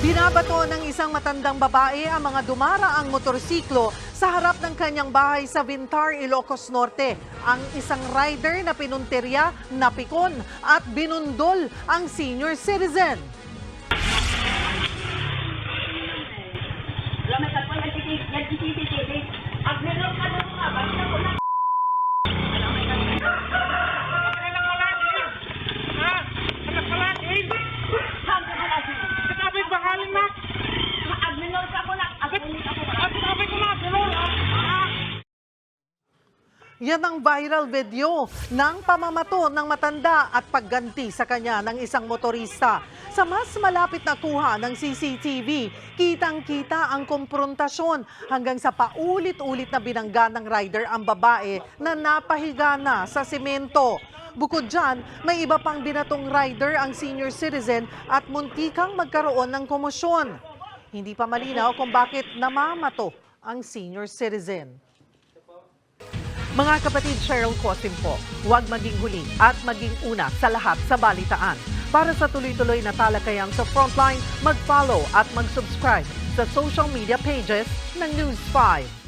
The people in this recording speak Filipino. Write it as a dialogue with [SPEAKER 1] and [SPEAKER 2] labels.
[SPEAKER 1] Binabato ng isang matandang babae ang mga dumaraang motorsiklo sa harap ng kanyang bahay sa Vintar, Ilocos Norte. Ang isang rider na pinunterya, napikon at binundol ang senior citizen. Yan ang viral video ng pamamato ng matanda at pagganti sa kanya ng isang motorista. Sa mas malapit na kuha ng CCTV, kitang-kita ang komprontasyon hanggang sa paulit-ulit na binangga ng rider ang babae na napahiga na sa semento. Bukod dyan, may iba pang binatong rider ang senior citizen at muntikang magkaroon ng komosyon. Hindi pa malinaw kung bakit namamato ang senior citizen. Mga kapatid, Cheryl Cosim po, huwag maging huli at maging una sa lahat sa balitaan. Para sa tuloy-tuloy na talakayan sa Frontline, mag-follow at mag-subscribe sa social media pages ng News 5.